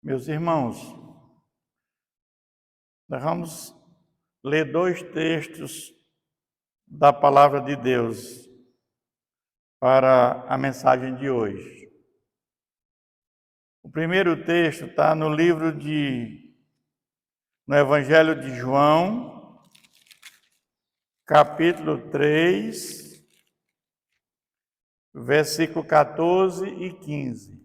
Meus irmãos, nós vamos ler dois textos da Palavra de Deus para a mensagem de hoje. O primeiro texto está no Evangelho de João, capítulo 3, versículo 14 e 15.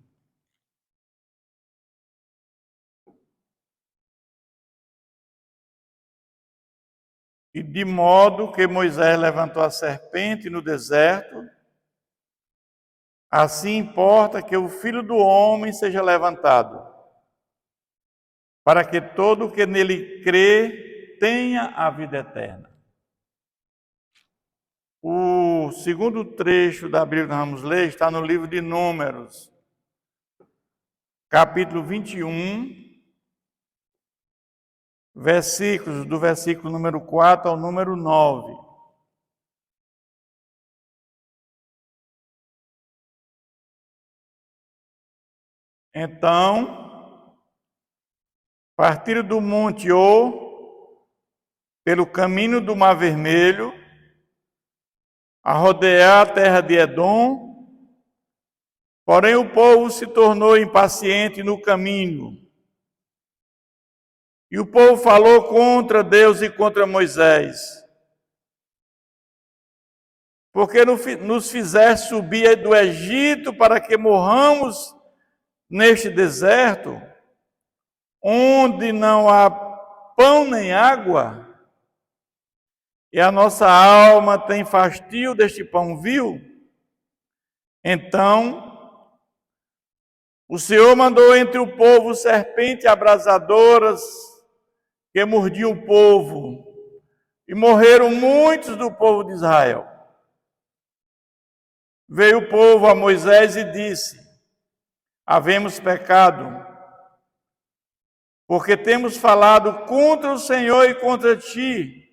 E de modo que Moisés levantou a serpente no deserto, assim importa que o Filho do Homem seja levantado, para que todo o que nele crê tenha a vida eterna. O segundo trecho da Bíblia que nós vamos ler está no livro de Números, capítulo 21, do versículo número 4 ao número 9. Então, partiram do Monte Or, pelo caminho do Mar Vermelho, a rodear a terra de Edom, porém o povo se tornou impaciente no caminho. E o povo falou contra Deus e contra Moisés. Porque nos fizeste subir do Egito para que morramos neste deserto, onde não há pão nem água, e a nossa alma tem fastio deste pão vil. Então, o Senhor mandou entre o povo serpentes abrasadoras que mordiam o povo, e morreram muitos do povo de Israel. Veio o povo a Moisés e disse: havemos pecado, porque temos falado contra o Senhor e contra ti.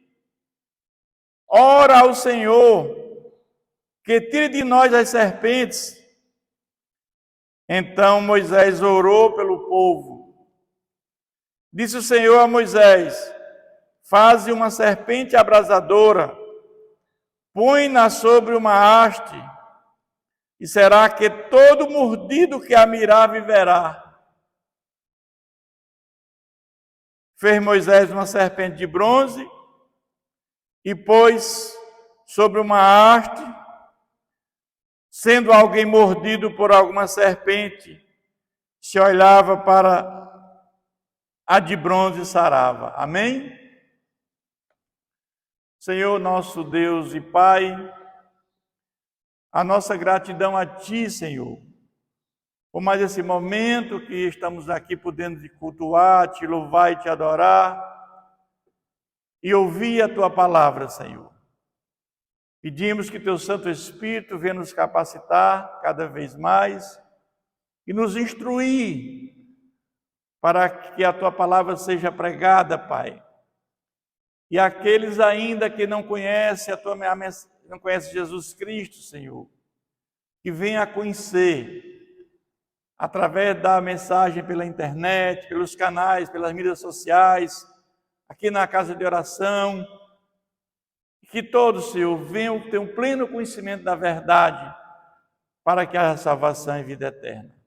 Ora ao Senhor, que tire de nós as serpentes. Então Moisés orou pelo povo. Disse o Senhor a Moisés: faze uma serpente abrasadora, põe-na sobre uma haste, e será que todo mordido que a mirar viverá. Fez Moisés uma serpente de bronze e pôs sobre uma haste. Sendo alguém mordido por alguma serpente, se olhava para a de bronze e sarava. Amém? Senhor, nosso Deus e Pai, a nossa gratidão a Ti, Senhor, por mais esse momento que estamos aqui podendo te cultuar, te louvar e te adorar, e ouvir a Tua palavra, Senhor. Pedimos que Teu Santo Espírito venha nos capacitar cada vez mais e nos instruir para que a Tua palavra seja pregada, Pai. E aqueles ainda que não conhecem não conhecem Jesus Cristo, Senhor, que venham a conhecer através da mensagem pela internet, pelos canais, pelas mídias sociais, aqui na casa de oração. Que todos, Senhor, venham ter um pleno conhecimento da verdade, para que haja salvação e vida eterna.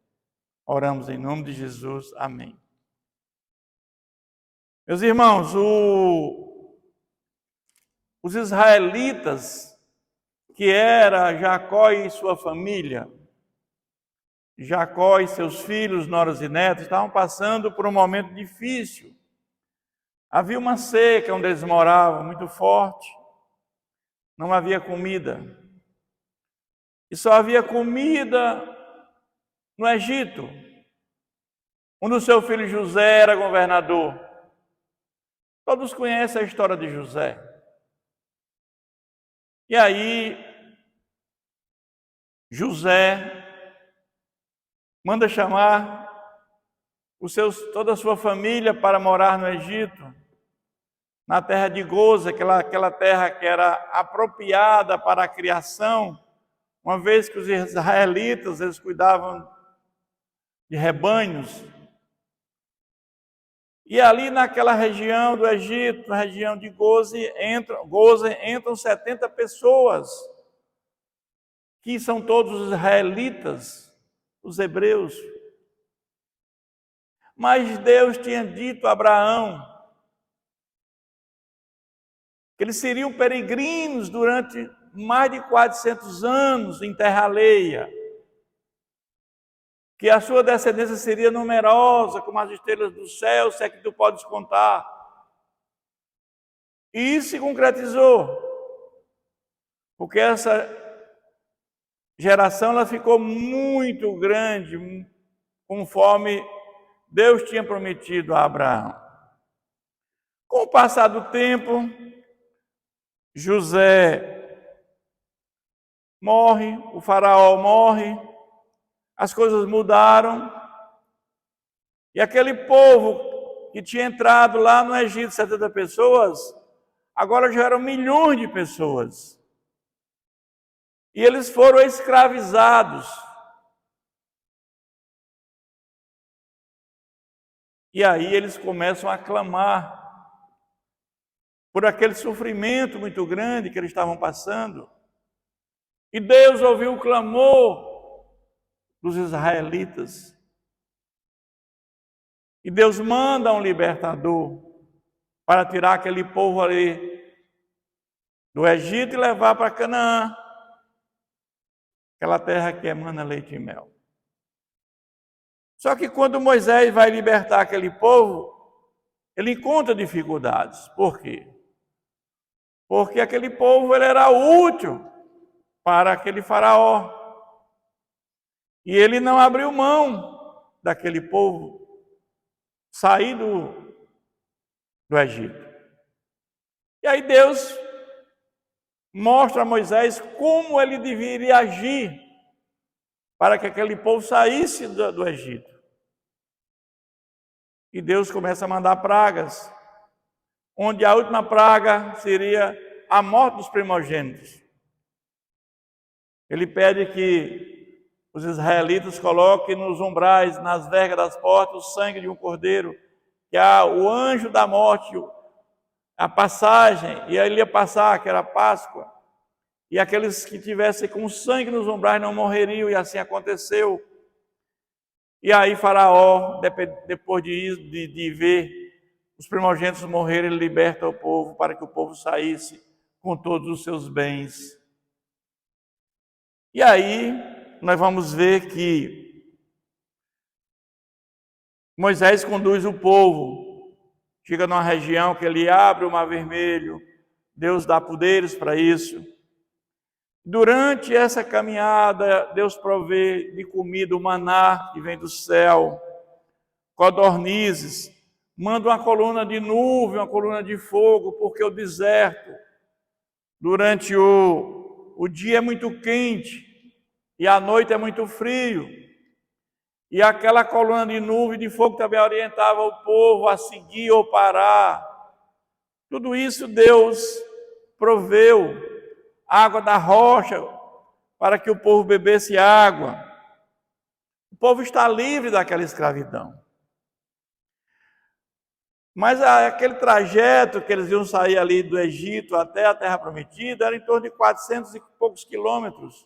Oramos em nome de Jesus. Amém. Meus irmãos, os israelitas, que era Jacó e sua família, Jacó e seus filhos, noras e netos, estavam passando por um momento difícil. Havia uma seca onde eles moravam, muito forte. Não havia comida. E só havia comida no Egito, onde o seu filho José era governador. Todos conhecem a história de José. E aí, José manda chamar toda a sua família para morar no Egito, na terra de Goza, aquela terra que era apropriada para a criação, uma vez que os israelitas eles cuidavam de rebanhos. E ali naquela região do Egito, na região de Gozen, entram 70 pessoas, que são todos os israelitas, os hebreus. Mas Deus tinha dito a Abraão que eles seriam peregrinos durante mais de 400 anos em terra alheia, que a sua descendência seria numerosa, como as estrelas do céu, se é que tu podes contar. E isso se concretizou, porque essa geração ela ficou muito grande, conforme Deus tinha prometido a Abraão. Com o passar do tempo, José morre, o faraó morre, as coisas mudaram, e aquele povo que tinha entrado lá no Egito, 70 pessoas, agora já eram milhões de pessoas. E eles foram escravizados. E aí eles começam a clamar por aquele sofrimento muito grande que eles estavam passando. E Deus ouviu o clamor dos israelitas. E Deus manda um libertador para tirar aquele povo ali do Egito e levar para Canaã, aquela terra que emana leite e mel. Só que quando Moisés vai libertar aquele povo, ele encontra dificuldades. Por quê? Porque aquele povo ele era útil para aquele faraó. E ele não abriu mão daquele povo sair do Egito. E aí Deus mostra a Moisés como ele deveria agir para que aquele povo saísse do Egito. E Deus começa a mandar pragas, onde a última praga seria a morte dos primogênitos. Ele pede que os israelitas coloquem nos umbrais, nas vergas das portas, o sangue de um cordeiro, que o anjo da morte, a passagem, e ele ia passar, que era a Páscoa, e aqueles que tivessem com sangue nos umbrais não morreriam, e assim aconteceu. E aí Faraó, depois de ver os primogênitos morrerem, ele liberta o povo para que o povo saísse com todos os seus bens. E aí nós vamos ver que Moisés conduz o povo, chega numa região que ele abre o Mar Vermelho, Deus dá poderes para isso. Durante essa caminhada, Deus provê de comida o maná que vem do céu, codornizes, manda uma coluna de nuvem, uma coluna de fogo, porque o deserto, durante o dia é muito quente e a noite é muito frio. E aquela coluna de nuvem e de fogo também orientava o povo a seguir ou parar. Tudo isso Deus proveu. Água da rocha, para que o povo bebesse água. O povo está livre daquela escravidão. Mas aquele trajeto que eles iam sair ali do Egito até a Terra Prometida era em torno de 400 e poucos quilômetros.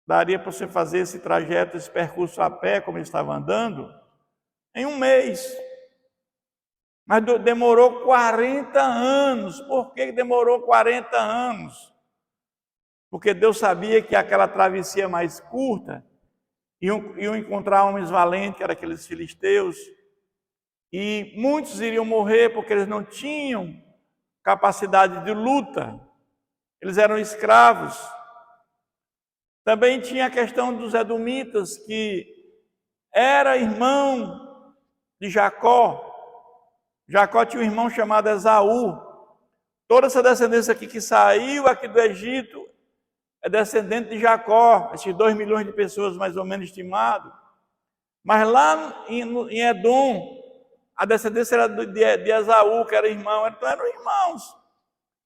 Daria para você fazer esse trajeto, esse percurso a pé, como eles estavam andando, em um mês. Mas demorou 40 anos. Por que demorou 40 anos? Porque Deus sabia que aquela travessia mais curta, iam encontrar homens valentes, que eram aqueles filisteus, e muitos iriam morrer porque eles não tinham capacidade de luta. Eles eram escravos. Também tinha a questão dos edomitas, que era irmão de Jacó. Jacó tinha um irmão chamado Esaú. Toda essa descendência aqui que saiu aqui do Egito é descendente de Jacó, esses 2 milhões de pessoas mais ou menos estimado. Mas lá em Edom, a descendência era de Esaú, que era irmão, então eram irmãos,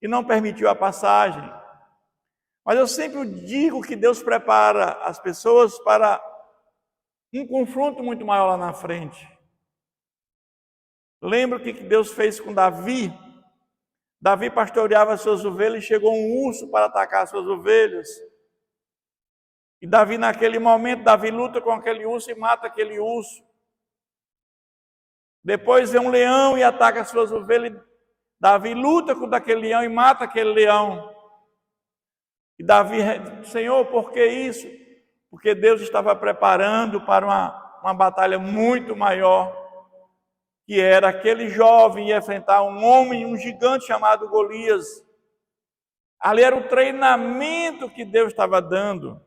e não permitiu a passagem. Mas eu sempre digo que Deus prepara as pessoas para um confronto muito maior lá na frente. Lembra o que Deus fez com Davi? Davi pastoreava suas ovelhas e chegou um urso para atacar suas ovelhas. E Davi, naquele momento, Davi luta com aquele urso e mata aquele urso. Depois vem um leão e ataca suas ovelhas. Davi luta com aquele leão e mata aquele leão. E Davi, Senhor, por que isso? Porque Deus estava preparando para uma batalha muito maior, que era aquele jovem ia enfrentar um homem, um gigante chamado Golias. Ali era o treinamento que Deus estava dando.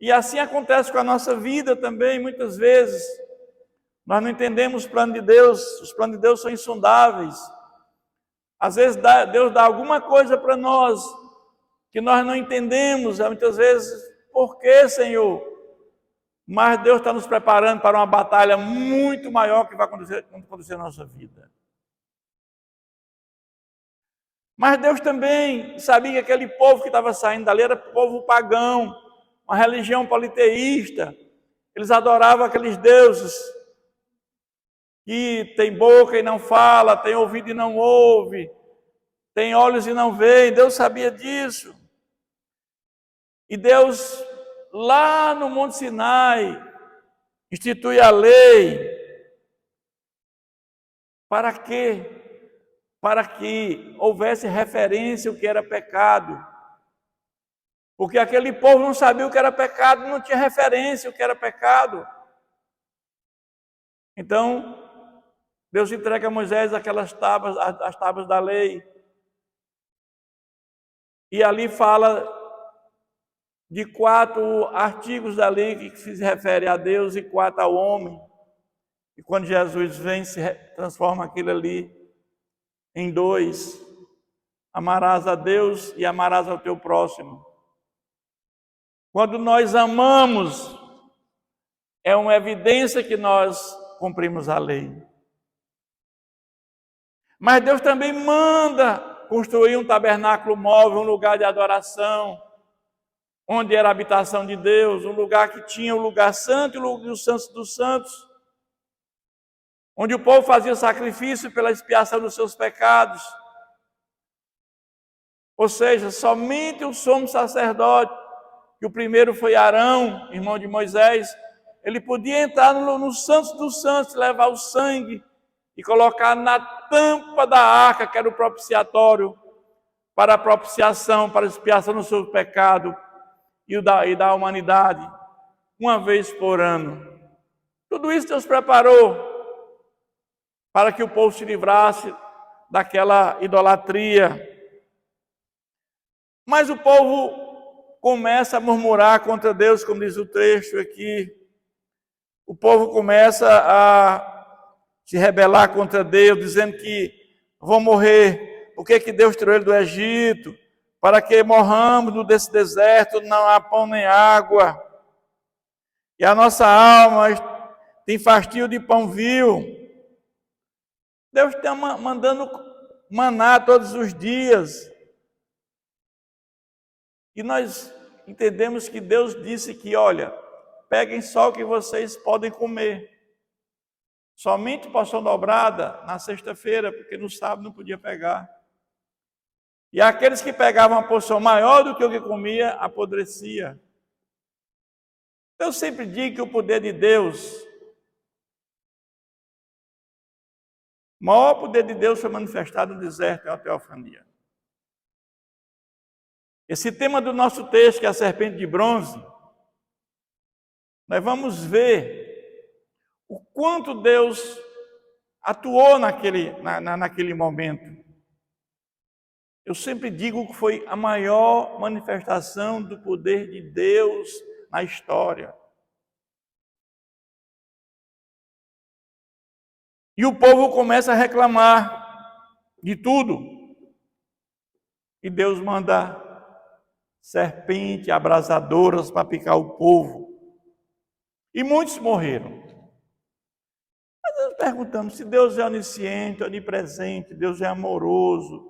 E assim acontece com a nossa vida também, muitas vezes. Nós não entendemos o plano de Deus, os planos de Deus são insondáveis. Às vezes Deus dá alguma coisa para nós que nós não entendemos, muitas vezes, por que, Senhor? Mas Deus está nos preparando para uma batalha muito maior que vai acontecer na nossa vida. Mas Deus também sabia que aquele povo que estava saindo dali era povo pagão, uma religião politeísta. Eles adoravam aqueles deuses que tem boca e não fala, tem ouvido e não ouve, tem olhos e não vê. Deus sabia disso. E Deus, lá no Monte Sinai, institui a lei. Para quê? Para que houvesse referência ao que era pecado. Porque aquele povo não sabia o que era pecado, não tinha referência ao que era pecado. Então, Deus entrega a Moisés aquelas tábuas, as tábuas da lei. E ali fala de 4 artigos da lei que se refere a Deus e 4 ao homem. E quando Jesus vem, se transforma aquilo ali em 2. Amarás a Deus e amarás ao teu próximo. Quando nós amamos, é uma evidência que nós cumprimos a lei. Mas Deus também manda construir um tabernáculo móvel, um lugar de adoração, onde era a habitação de Deus, um lugar que tinha o lugar santo e o santo dos santos, onde o povo fazia sacrifício pela expiação dos seus pecados. Ou seja, somente o sumo sacerdote, que o primeiro foi Arão, irmão de Moisés, ele podia entrar no santo dos santos, levar o sangue e colocar na tampa da arca, que era o propiciatório, para a propiciação, para a expiação do seu pecado e da humanidade, uma vez por ano. Tudo isso Deus preparou para que o povo se livrasse daquela idolatria. Mas o povo começa a murmurar contra Deus, como diz o texto aqui. O povo começa a se rebelar contra Deus, dizendo que vão morrer. Por que Deus tirou ele do Egito? Para que morramos desse deserto, não há pão nem água. E a nossa alma tem fastio de pão vil. Deus está mandando maná todos os dias. E nós entendemos que Deus disse que, olha, peguem só o que vocês podem comer. Somente porção dobrada na sexta-feira, porque no sábado não podia pegar. E aqueles que pegavam uma porção maior do que o que comia, apodrecia. Eu sempre digo que o poder de Deus, o maior poder de Deus foi manifestado no deserto, é a teofania. Esse tema do nosso texto, que é a serpente de bronze, nós vamos ver o quanto Deus atuou naquele momento. Eu sempre digo que foi a maior manifestação do poder de Deus na história. E o povo começa a reclamar de tudo. E Deus manda serpentes abrasadoras para picar o povo. E muitos morreram. Mas nós perguntamos se Deus é onisciente, onipresente, Deus é amoroso,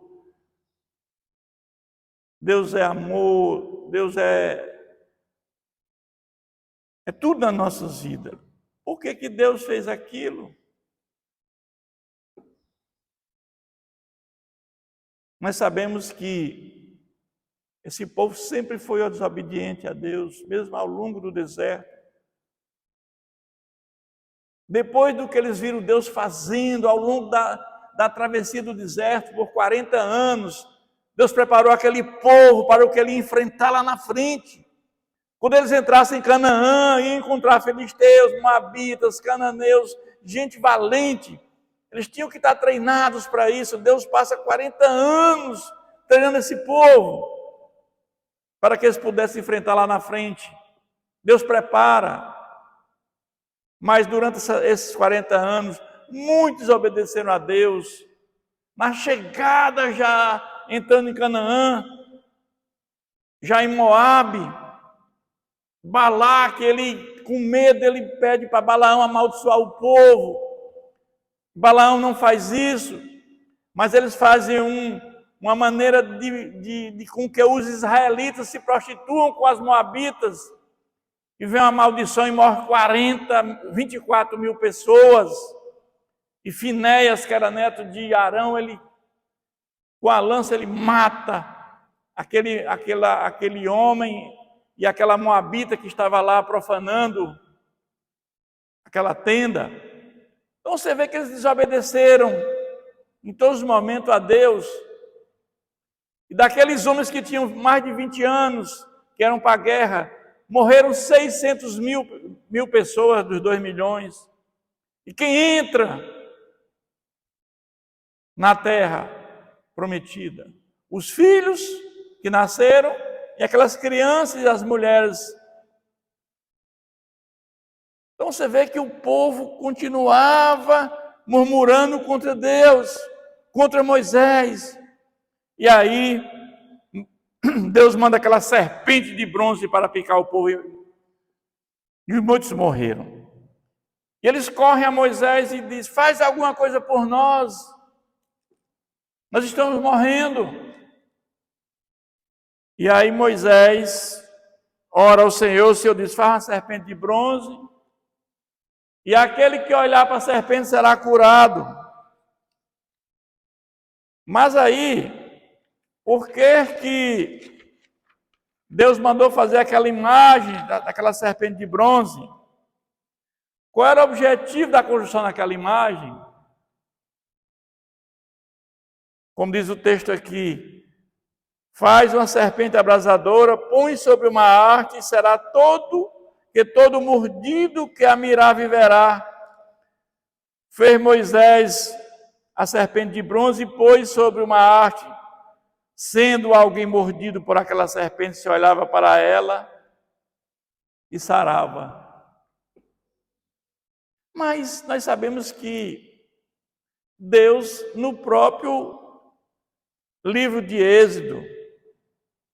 Deus é amor, Deus é É tudo nas nossas vidas. Por que que Deus fez aquilo? Nós sabemos que esse povo sempre foi desobediente a Deus, mesmo ao longo do deserto. Depois do que eles viram Deus fazendo ao longo da travessia do deserto por 40 anos, Deus preparou aquele povo para o que ele ia enfrentar lá na frente. Quando eles entrassem em Canaã, iam encontrar filisteus, moabitas, cananeus, gente valente. Eles tinham que estar treinados para isso. Deus passa 40 anos treinando esse povo para que eles pudessem enfrentar lá na frente. Deus prepara. Mas durante esses 40 anos, muitos obedeceram a Deus. Na chegada, já entrando em Canaã, já em Moabe, Balaque, ele com medo, ele pede para Balaão amaldiçoar o povo. Balaão não faz isso, mas eles fazem uma maneira com que os israelitas se prostituam com as moabitas. E vem uma maldição e morre 24 mil pessoas. E Finéias, que era neto de Arão, ele, com a lança, ele mata aquele homem e aquela moabita que estava lá profanando aquela tenda. Então você vê que eles desobedeceram em todos os momentos a Deus. E daqueles homens que tinham mais de 20 anos, que eram para a guerra, morreram 600 mil pessoas dos 2 milhões. E quem entra na terra prometida? Os filhos que nasceram e aquelas crianças e as mulheres. Então você vê que o povo continuava murmurando contra Deus, contra Moisés. E aí Deus manda aquela serpente de bronze para picar o povo e muitos morreram. E eles correm a Moisés e dizem: faz alguma coisa por nós estamos morrendo. E aí Moisés ora ao Senhor, o Senhor diz: faz uma serpente de bronze, e aquele que olhar para a serpente será curado. Mas aí, por que Deus mandou fazer aquela imagem daquela serpente de bronze? Qual era o objetivo da construção daquela imagem? Como diz o texto aqui: faz uma serpente abrasadora, põe sobre uma haste, e será todo mordido que a mirar viverá. Fez Moisés a serpente de bronze e pôs sobre uma haste. Sendo alguém mordido por aquela serpente, se olhava para ela e sarava. Mas nós sabemos que Deus, no próprio livro de Êxodo,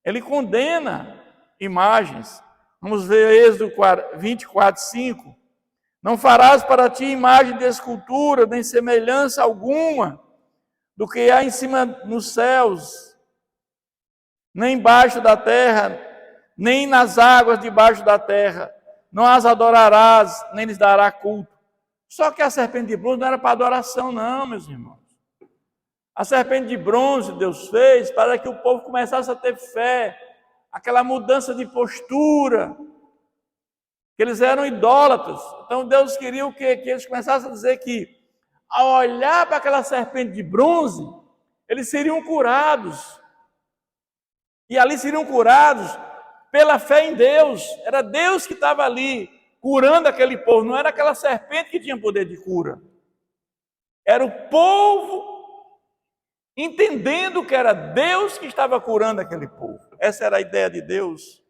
ele condena imagens. Vamos ver Êxodo 24, 5. Não farás para ti imagem de escultura, nem semelhança alguma do que há em cima nos céus, nem embaixo da terra, nem nas águas debaixo da terra. Não as adorarás, nem lhes dará culto. Só que a serpente de bronze não era para adoração, não, meus irmãos. A serpente de bronze Deus fez para que o povo começasse a ter fé, aquela mudança de postura, que eles eram idólatras. Então Deus queria o quê? Que eles começassem a dizer que, ao olhar para aquela serpente de bronze, eles seriam curados. E ali seriam curados pela fé em Deus. Era Deus que estava ali curando aquele povo, não era aquela serpente que tinha poder de cura. Era o povo entendendo que era Deus que estava curando aquele povo. Essa era a ideia de Deus.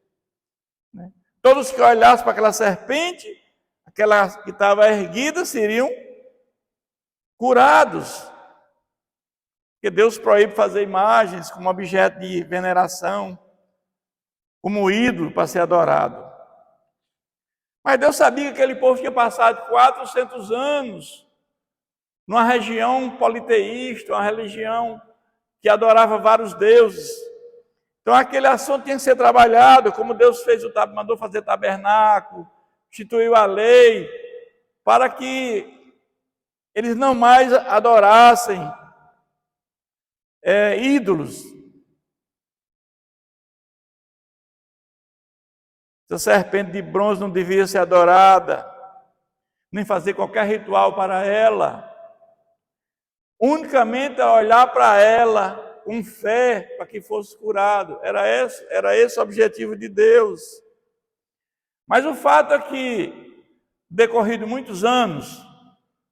Todos que olhassem para aquela serpente, aquela que estava erguida, seriam curados. Porque Deus proíbe fazer imagens como objeto de veneração, como ídolo para ser adorado. Mas Deus sabia que aquele povo tinha passado 400 anos numa região politeísta, uma religião que adorava vários deuses. Então aquele assunto tinha que ser trabalhado, como Deus mandou fazer tabernáculo, instituiu a lei para que eles não mais adorassem ídolos. Essa serpente de bronze não devia ser adorada, nem fazer qualquer ritual para ela. Unicamente a olhar para ela com fé para que fosse curado. Era esse o objetivo de Deus. Mas o fato é que, decorrido muitos anos,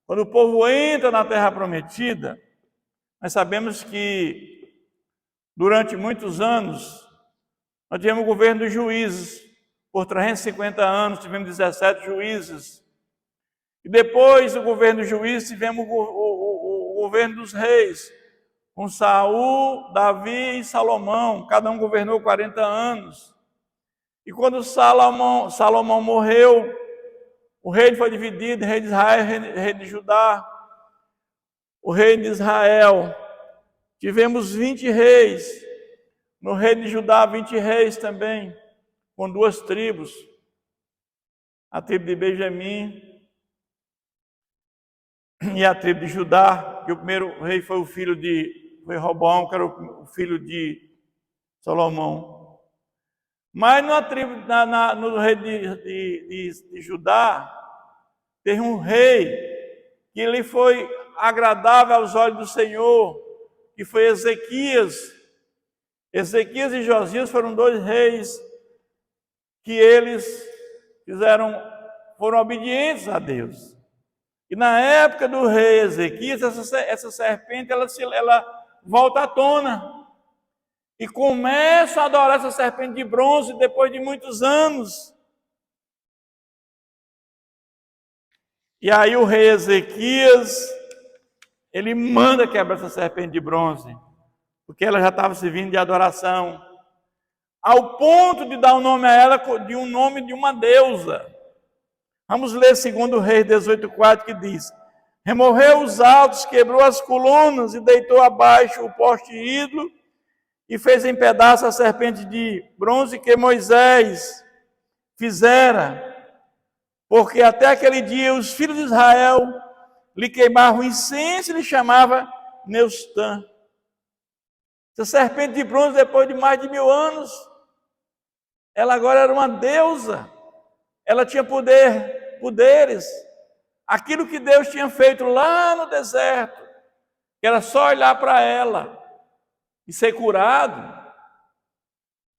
quando o povo entra na Terra Prometida, nós sabemos que durante muitos anos nós tivemos o governo dos juízes. Por 350 anos tivemos 17 juízes. E depois do governo dos juízes tivemos o governo dos reis, com Saul, Davi e Salomão. Cada um governou 40 anos. E quando Salomão morreu, o reino foi dividido, rei de Israel e rei de Judá. O reino de Israel, tivemos 20 reis. No reino de Judá, 20 reis também, com 2 tribos. A tribo de Benjamim e a tribo de Judá, que o primeiro rei foi o filho foi Roboão, que era o filho de Salomão. Mas no rei de Judá, teve um rei que ele foi agradável aos olhos do Senhor, que foi Ezequias. Ezequias e Josias foram 2 reis que eles foram obedientes a Deus. E na época do rei Ezequias, essa serpente, ela volta à tona. E começa a adorar essa serpente de bronze depois de muitos anos. E aí o rei Ezequias, ele manda quebrar essa serpente de bronze, porque ela já estava servindo de adoração, ao ponto de dar o nome a ela de um nome de uma deusa. Vamos ler 2 Reis 18:4, que diz: removeu os altos, quebrou as colunas e deitou abaixo o poste ídolo e fez em pedaços a serpente de bronze que Moisés fizera, porque até aquele dia os filhos de Israel lhe queimavam incenso e lhe chamava Neustã. Essa serpente de bronze, depois de mais de 1000 anos, ela agora era uma deusa. Ela tinha poderes. Aquilo que Deus tinha feito lá no deserto, que era só olhar para ela e ser curado,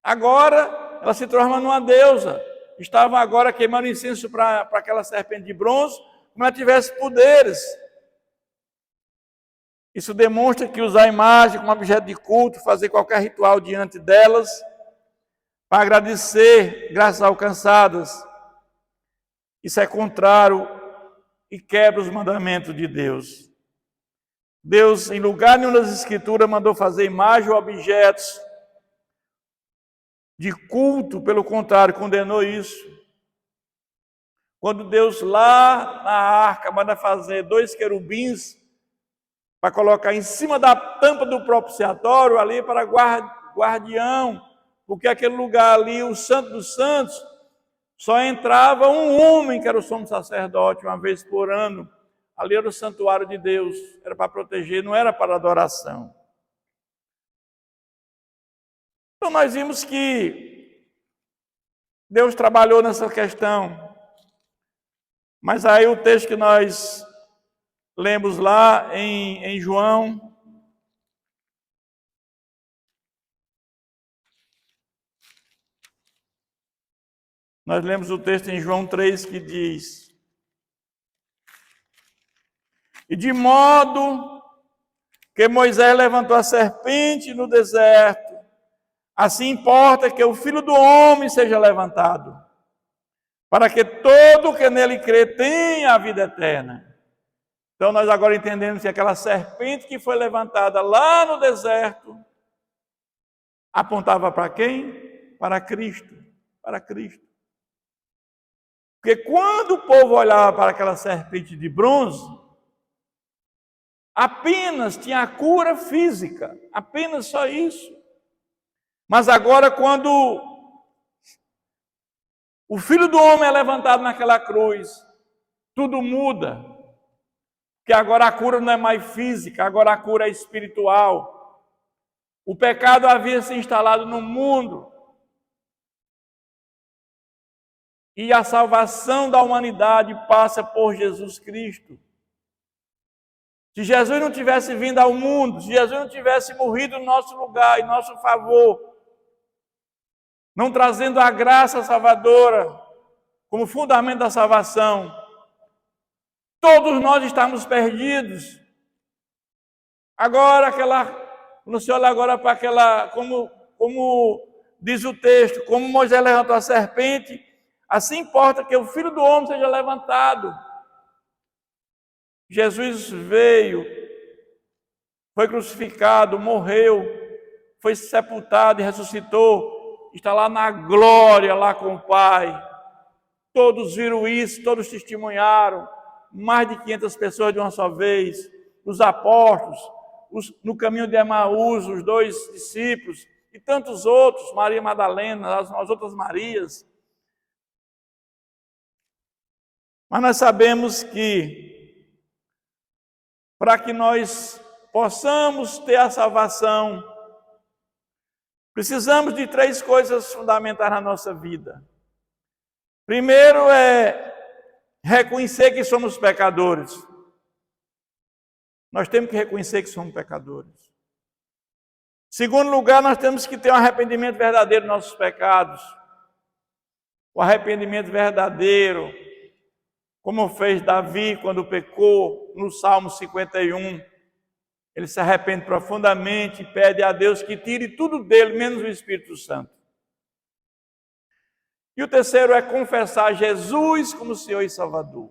agora ela se transforma numa deusa. Estava agora queimando incenso para aquela serpente de bronze, como ela tivesse poderes. Isso demonstra que usar a imagem como objeto de culto, fazer qualquer ritual diante delas, para agradecer graças alcançadas, isso é contrário e quebra os mandamentos de Deus. Deus, em lugar nenhum das Escrituras, mandou fazer imagem ou objetos de culto, pelo contrário, condenou isso. Quando Deus lá na arca manda fazer 2 querubins para colocar em cima da tampa do propiciatório ali para guardião, porque aquele lugar ali, o Santo dos Santos, só entrava um homem, que era o sumo sacerdote, uma vez por ano. Ali era o santuário de Deus, era para proteger, não era para adoração. Então nós vimos que Deus trabalhou nessa questão. Mas aí o texto que nós lemos lá em João, nós lemos o texto em João 3 que diz: e de modo que Moisés levantou a serpente no deserto, assim importa que o Filho do Homem seja levantado, para que todo que nele crê tenha a vida eterna. Então nós agora entendemos que aquela serpente que foi levantada lá no deserto apontava para quem? Para Cristo. Para Cristo. Porque quando o povo olhava para aquela serpente de bronze, apenas tinha a cura física, apenas só isso. Mas agora, quando o Filho do Homem é levantado naquela cruz, tudo muda. Porque agora a cura não é mais física, agora a cura é espiritual. O pecado havia se instalado no mundo. E a salvação da humanidade passa por Jesus Cristo. Se Jesus não tivesse vindo ao mundo, se Jesus não tivesse morrido no nosso lugar, em nosso favor, não trazendo a graça salvadora como fundamento da salvação, todos nós estamos perdidos. Agora, quando você olha agora para aquela, como diz o texto, como Moisés levantou a serpente, assim importa que o Filho do Homem seja levantado. Jesus veio, foi crucificado, morreu, foi sepultado e ressuscitou, está lá na glória, lá com o Pai. Todos viram isso, todos testemunharam, mais de 500 pessoas de uma só vez, os apóstolos, no caminho de Emaús, os 2 discípulos, e tantos outros, Maria Madalena, as outras Marias. Mas nós sabemos que, para que nós possamos ter a salvação, precisamos de 3 coisas fundamentais na nossa vida. Primeiro é reconhecer que somos pecadores. Nós temos que reconhecer que somos pecadores. Segundo lugar, nós temos que ter um arrependimento verdadeiro dos nossos pecados. O arrependimento verdadeiro, como fez Davi quando pecou no Salmo 51. Ele se arrepende profundamente e pede a Deus que tire tudo dele, menos o Espírito Santo. E o terceiro é confessar Jesus como Senhor e Salvador.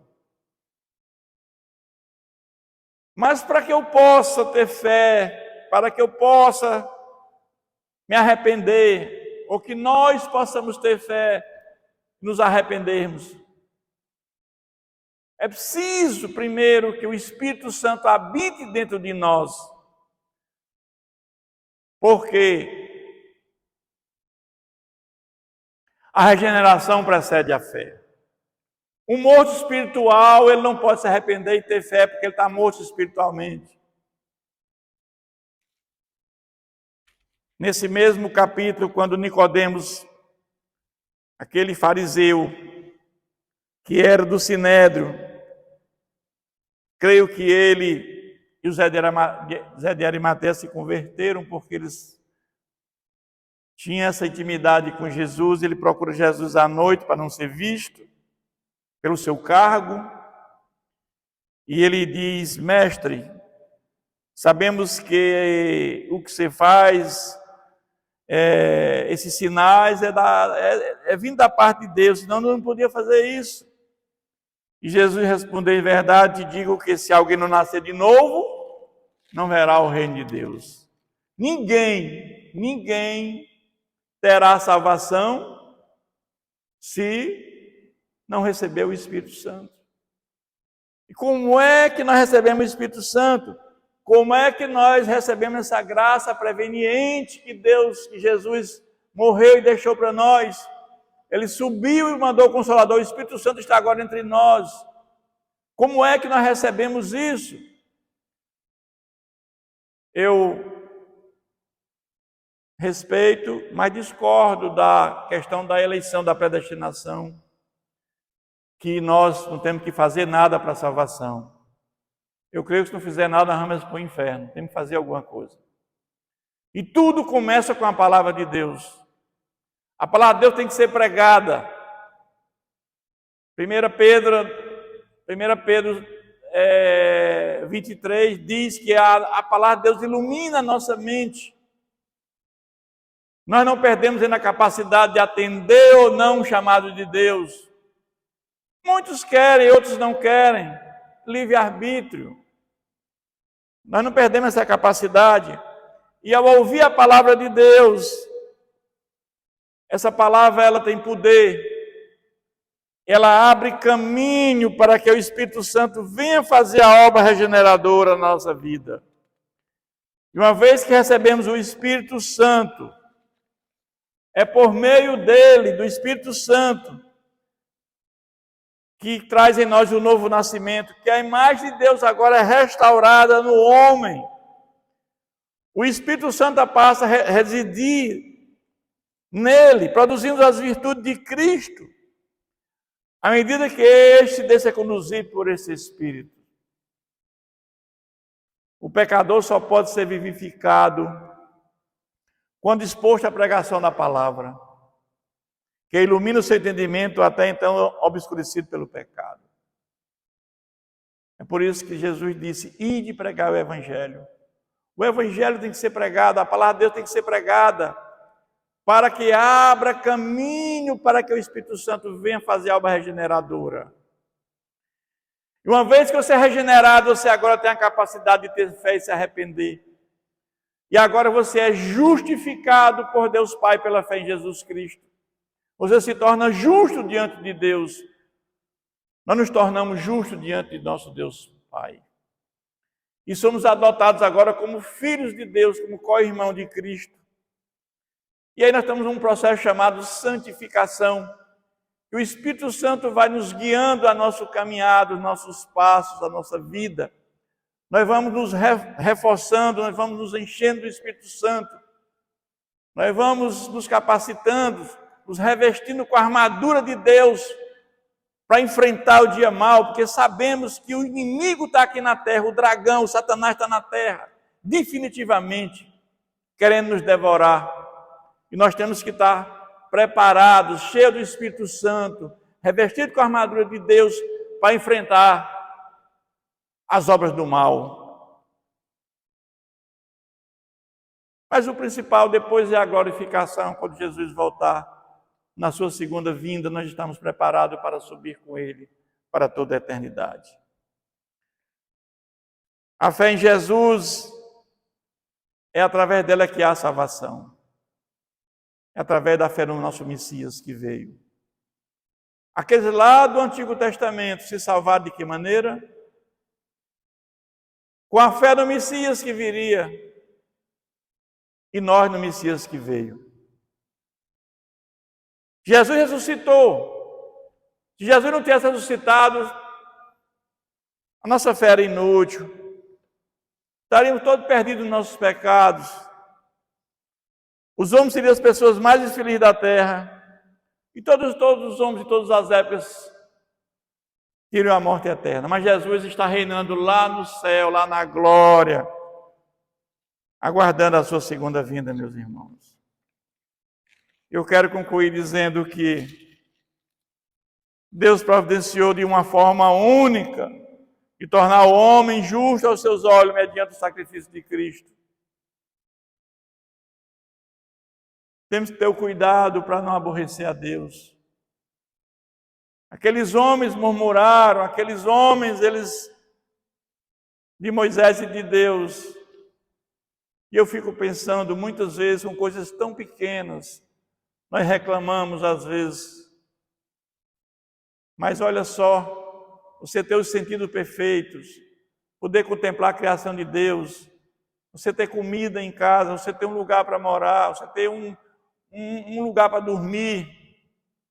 Mas para que eu possa ter fé, para que eu possa me arrepender, ou que nós possamos ter fé, nos arrependermos, é preciso, primeiro, que o Espírito Santo habite dentro de nós. Porque a regeneração precede a fé. Um morto espiritual, ele não pode se arrepender e ter fé, porque ele está morto espiritualmente. Nesse mesmo capítulo, quando Nicodemos, aquele fariseu, que era do Sinédrio, creio que ele e o Zé de Arimateia se converteram porque eles tinham essa intimidade com Jesus. Ele procura Jesus à noite para não ser visto pelo seu cargo, e ele diz: mestre, sabemos que o que você faz, esses sinais é vindo da parte de Deus, senão não podia fazer isso. E Jesus respondeu: em verdade te digo que se alguém não nascer de novo, não verá o reino de Deus. Ninguém terá salvação se não receber o Espírito Santo. E como é que nós recebemos o Espírito Santo? Como é que nós recebemos essa graça preveniente que Jesus morreu e deixou para nós? Ele subiu e mandou o Consolador, o Espírito Santo está agora entre nós. Como é que nós recebemos isso? Eu respeito, mas discordo da questão da eleição, da predestinação, que nós não temos que fazer nada para a salvação. Eu creio que se não fizer nada, nós vamos para o inferno. Temos que fazer alguma coisa. E tudo começa com a palavra de Deus. A palavra de Deus tem que ser pregada. 1 Pedro 23 diz que a palavra de Deus ilumina a nossa mente. Nós não perdemos ainda a capacidade de atender ou não o chamado de Deus. Muitos querem, outros não querem. Livre-arbítrio. Nós não perdemos essa capacidade. E ao ouvir a palavra de Deus, essa palavra ela tem poder. Ela abre caminho para que o Espírito Santo venha fazer a obra regeneradora na nossa vida. E uma vez que recebemos o Espírito Santo, é por meio dele, do Espírito Santo, que traz em nós o novo nascimento, que a imagem de Deus agora é restaurada no homem. O Espírito Santo passa a residir nele, produzindo as virtudes de Cristo, à medida que este deixa conduzir por esse Espírito. O pecador só pode ser vivificado quando exposto à pregação da palavra, que ilumina o seu entendimento até então obscurecido pelo pecado. É por isso que Jesus disse: ide pregar o Evangelho. O Evangelho tem que ser pregado, a palavra de Deus tem que ser pregada, para que abra caminho para que o Espírito Santo venha fazer a obra regeneradora. E uma vez que você é regenerado, você agora tem a capacidade de ter fé e se arrepender. E agora você é justificado por Deus Pai pela fé em Jesus Cristo. Você se torna justo diante de Deus. Nós nos tornamos justos diante de nosso Deus Pai. E somos adotados agora como filhos de Deus, como co-irmão de Cristo. E aí nós estamos num processo chamado santificação. Que o Espírito Santo vai nos guiando a nosso caminhado, os nossos passos, a nossa vida. Nós vamos nos reforçando, nós vamos nos enchendo do Espírito Santo. Nós vamos nos capacitando, nos revestindo com a armadura de Deus para enfrentar o dia mau, porque sabemos que o inimigo está aqui na terra, o dragão, o Satanás está na terra, definitivamente, querendo nos devorar. E nós temos que estar preparados, cheios do Espírito Santo, revestidos com a armadura de Deus para enfrentar as obras do mal. Mas o principal depois é a glorificação, quando Jesus voltar. Na sua segunda vinda, nós estamos preparados para subir com Ele para toda a eternidade. A fé em Jesus é através dela que há salvação. É através da fé no nosso Messias que veio. Aqueles lá do Antigo Testamento se salvaram de que maneira? Com a fé no Messias que viria. E nós no Messias que veio. Jesus ressuscitou. Se Jesus não tivesse ressuscitado, a nossa fé era inútil. Estaríamos todos perdidos nos nossos pecados. Os homens seriam as pessoas mais infelizes da terra. E todos os homens de todas as épocas teriam a morte eterna. Mas Jesus está reinando lá no céu, lá na glória, aguardando a sua segunda vinda, meus irmãos. Eu quero concluir dizendo que Deus providenciou de uma forma única de tornar o homem justo aos seus olhos mediante o sacrifício de Cristo. Temos que ter o cuidado para não aborrecer a Deus. Aqueles homens murmuraram, aqueles homens, eles de Moisés e de Deus. E eu fico pensando muitas vezes com coisas tão pequenas. Nós reclamamos às vezes, mas olha só, você ter os sentidos perfeitos, poder contemplar a criação de Deus, você ter comida em casa, você ter um lugar para morar, você ter um lugar para dormir,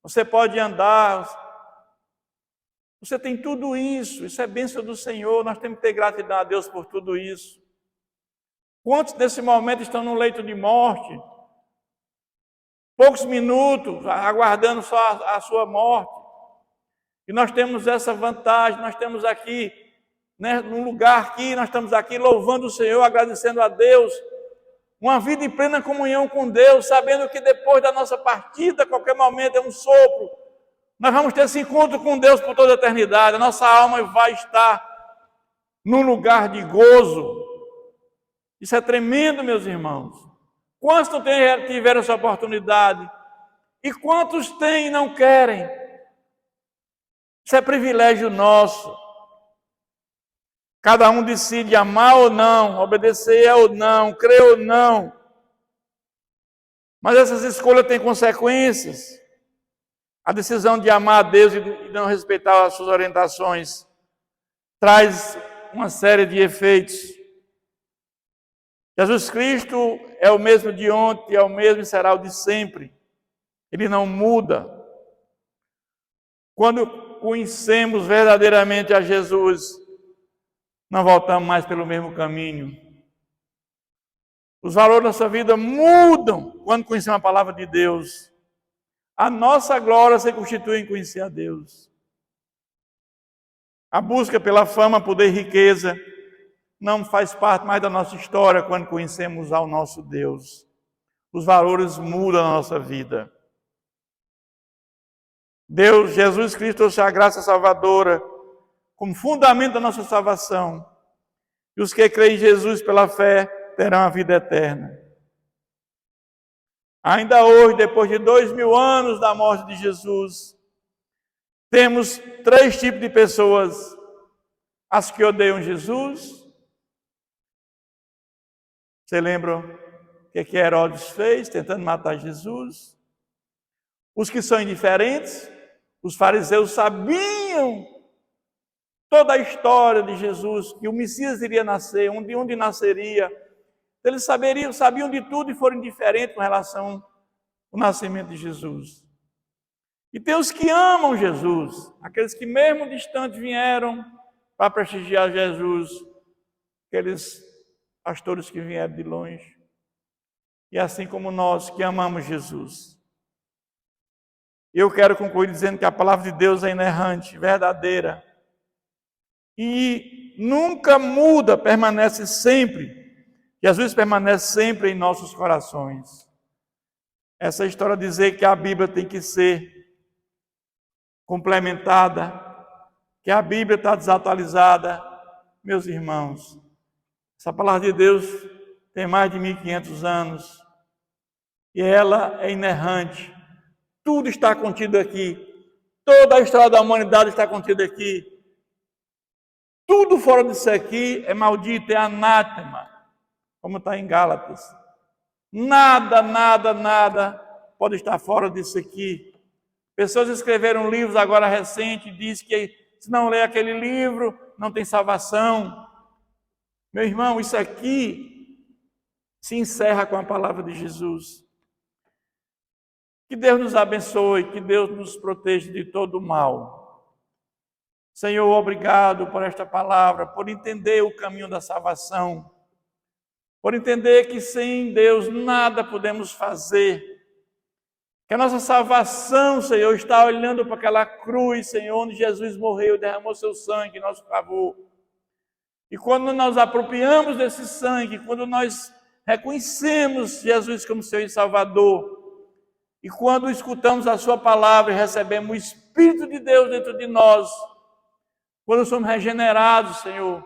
você pode andar, você tem tudo isso, isso é bênção do Senhor, nós temos que ter gratidão a Deus por tudo isso. Quantos nesse momento estão no leito de morte? Poucos minutos, aguardando só a sua morte. E nós temos essa vantagem, nós temos aqui, né, num lugar aqui, nós estamos aqui louvando o Senhor, agradecendo a Deus, uma vida em plena comunhão com Deus, sabendo que depois da nossa partida, a qualquer momento é um sopro, nós vamos ter esse encontro com Deus por toda a eternidade, a nossa alma vai estar num lugar de gozo. Isso é tremendo, meus irmãos. Quantos não tiveram essa oportunidade? E quantos têm e não querem? Isso é privilégio nosso. Cada um decide amar ou não, obedecer ou não, crer ou não. Mas essas escolhas têm consequências. A decisão de amar a Deus e de não respeitar as suas orientações traz uma série de efeitos. Jesus Cristo é o mesmo de ontem, é o mesmo e será o de sempre. Ele não muda. Quando conhecemos verdadeiramente a Jesus, não voltamos mais pelo mesmo caminho. Os valores da nossa vida mudam quando conhecemos a palavra de Deus. A nossa glória se constitui em conhecer a Deus. A busca pela fama, poder e riqueza não faz parte mais da nossa história quando conhecemos ao nosso Deus. Os valores mudam na nossa vida. Deus, Jesus Cristo, trouxe a graça salvadora como fundamento da nossa salvação. E os que creem em Jesus pela fé terão a vida eterna. Ainda hoje, depois de 2000 anos da morte de Jesus, temos 3 tipos de pessoas: as que odeiam Jesus. Você lembra o que Herodes fez, tentando matar Jesus? Os que são indiferentes. Os fariseus sabiam toda a história de Jesus, que o Messias iria nascer, onde nasceria. Eles sabiam de tudo e foram indiferentes com relação ao nascimento de Jesus. E tem os que amam Jesus, aqueles que mesmo distantes vieram para prestigiar Jesus, aqueles pastores que vieram de longe. E assim como nós que amamos Jesus. Eu quero concluir dizendo que a palavra de Deus é inerrante, verdadeira. E nunca muda, permanece sempre. Jesus permanece sempre em nossos corações. Essa história dizer que a Bíblia tem que ser complementada, que a Bíblia está desatualizada, meus irmãos, essa palavra de Deus tem mais de 1500 anos e ela é inerrante. Tudo está contido aqui. Toda a história da humanidade está contida aqui. Tudo fora disso aqui é maldito, é anátema, como está em Gálatas. Nada pode estar fora disso aqui. Pessoas escreveram livros agora recentes e dizem que se não ler aquele livro, não tem salvação. Meu irmão, isso aqui se encerra com a palavra de Jesus. Que Deus nos abençoe, que Deus nos proteja de todo o mal. Senhor, obrigado por esta palavra, por entender o caminho da salvação, por entender que sem Deus nada podemos fazer, que a nossa salvação, Senhor, está olhando para aquela cruz, Senhor, onde Jesus morreu, derramou seu sangue em nosso favor. E quando nós apropriamos desse sangue, quando nós reconhecemos Jesus como Senhor e Salvador, e quando escutamos a sua palavra e recebemos o Espírito de Deus dentro de nós, quando somos regenerados, Senhor,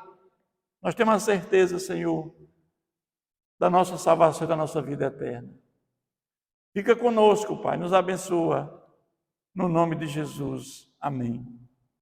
nós temos a certeza, Senhor, da nossa salvação e da nossa vida eterna. Fica conosco, Pai, nos abençoa, no nome de Jesus. Amém.